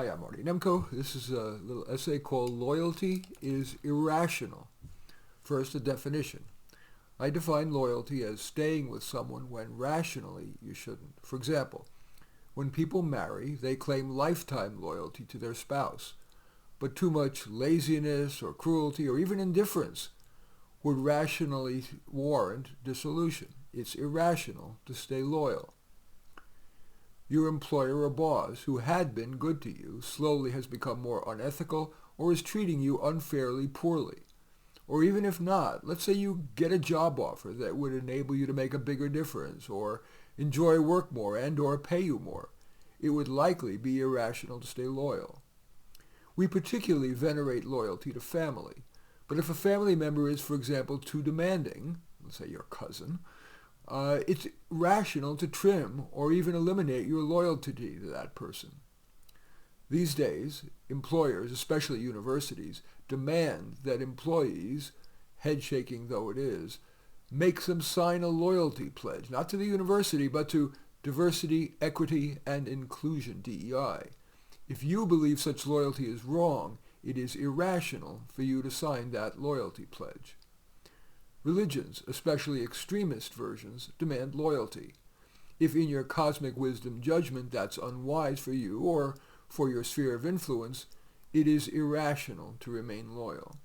Hi, I'm Marty Nemko. This is a little essay called Loyalty is Irrational. First, a definition. I define loyalty as staying with someone when rationally you shouldn't. For example, when people marry, they claim lifetime loyalty to their spouse, but too much laziness or cruelty or even indifference would rationally warrant dissolution. It's irrational to stay loyal. Your employer or boss, who had been good to you, slowly has become more unethical or is treating you unfairly poorly. Or even if not, let's say you get a job offer that would enable you to make a bigger difference or enjoy work more and or pay you more. It would likely be irrational to stay loyal. We particularly venerate loyalty to family. But if a family member is, for example, too demanding, let's say your cousin, it's rational to trim or even eliminate your loyalty to that person. These days, employers, especially universities, demand that employees, head-shaking though it is, make them sign a loyalty pledge, not to the university, but to diversity, equity, and inclusion, DEI. If you believe such loyalty is wrong, it is irrational for you to sign that loyalty pledge. Religions, especially extremist versions, demand loyalty. If in your cosmic wisdom judgment that's unwise for you or for your sphere of influence, it is irrational to remain loyal.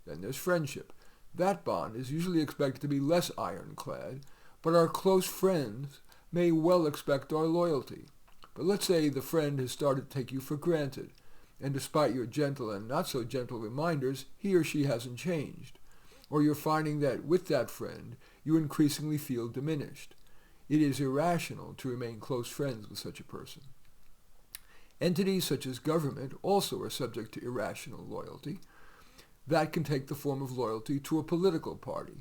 Then there's friendship. That bond is usually expected to be less ironclad, but our close friends may well expect our loyalty. But let's say the friend has started to take you for granted, and despite your gentle and not so gentle reminders, he or she hasn't changed. Or you're finding that with that friend, you increasingly feel diminished. It is irrational to remain close friends with such a person. Entities such as government also are subject to irrational loyalty. That can take the form of loyalty to a political party.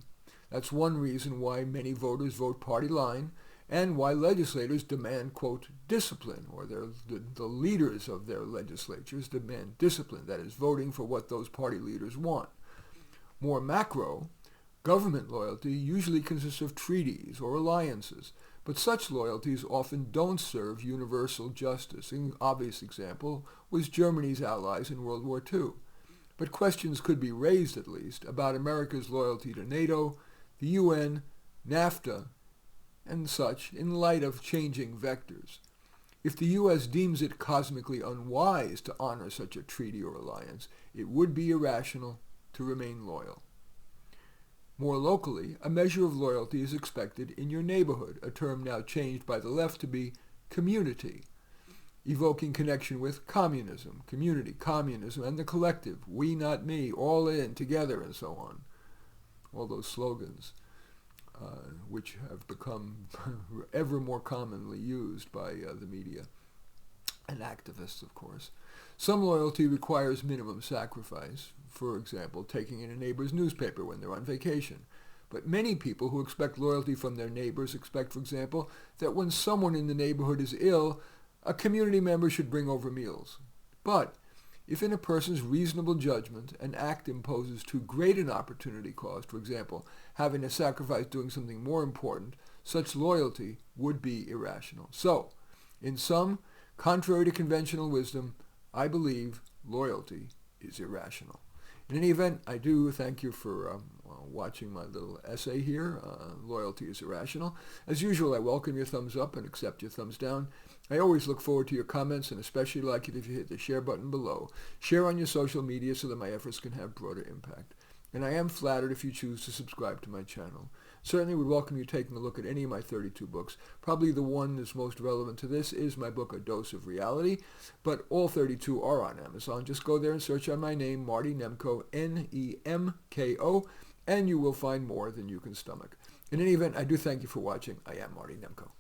That's one reason why many voters vote party line and why legislators demand, quote, discipline, or the leaders of their legislatures demand discipline, that is, voting for what those party leaders want. More macro, government loyalty usually consists of treaties or alliances, but such loyalties often don't serve universal justice. An obvious example was Germany's allies in World War II. But questions could be raised, at least, about America's loyalty to NATO, the UN, NAFTA, and such in light of changing vectors. If the U.S. deems it cosmically unwise to honor such a treaty or alliance, it would be irrational to remain loyal. More locally, a measure of loyalty is expected in your neighborhood, a term now changed by the left to be community, evoking connection with communism, community, communism, and the collective, we not me, all in, together, and so on. All those slogans, which have become ever more commonly used by the media and activists, of course. Some loyalty requires minimum sacrifice, for example, taking in a neighbor's newspaper when they're on vacation. But many people who expect loyalty from their neighbors expect, for example, that when someone in the neighborhood is ill, a community member should bring over meals. But if in a person's reasonable judgment an act imposes too great an opportunity cost, for example, having to sacrifice doing something more important, such loyalty would be irrational. So, in sum, contrary to conventional wisdom, I believe loyalty is irrational. In any event, I do thank you for watching my little essay here, Loyalty is Irrational. As usual, I welcome your thumbs up and accept your thumbs down. I always look forward to your comments and especially like it if you hit the share button below. Share on your social media so that my efforts can have broader impact. And I am flattered if you choose to subscribe to my channel. Certainly would welcome you taking a look at any of my 32 books. Probably the one that's most relevant to this is my book, A Dose of Reality, but all 32 are on Amazon. Just go there and search on my name, Marty Nemko, Nemko, and you will find more than you can stomach. In any event, I do thank you for watching. I am Marty Nemko.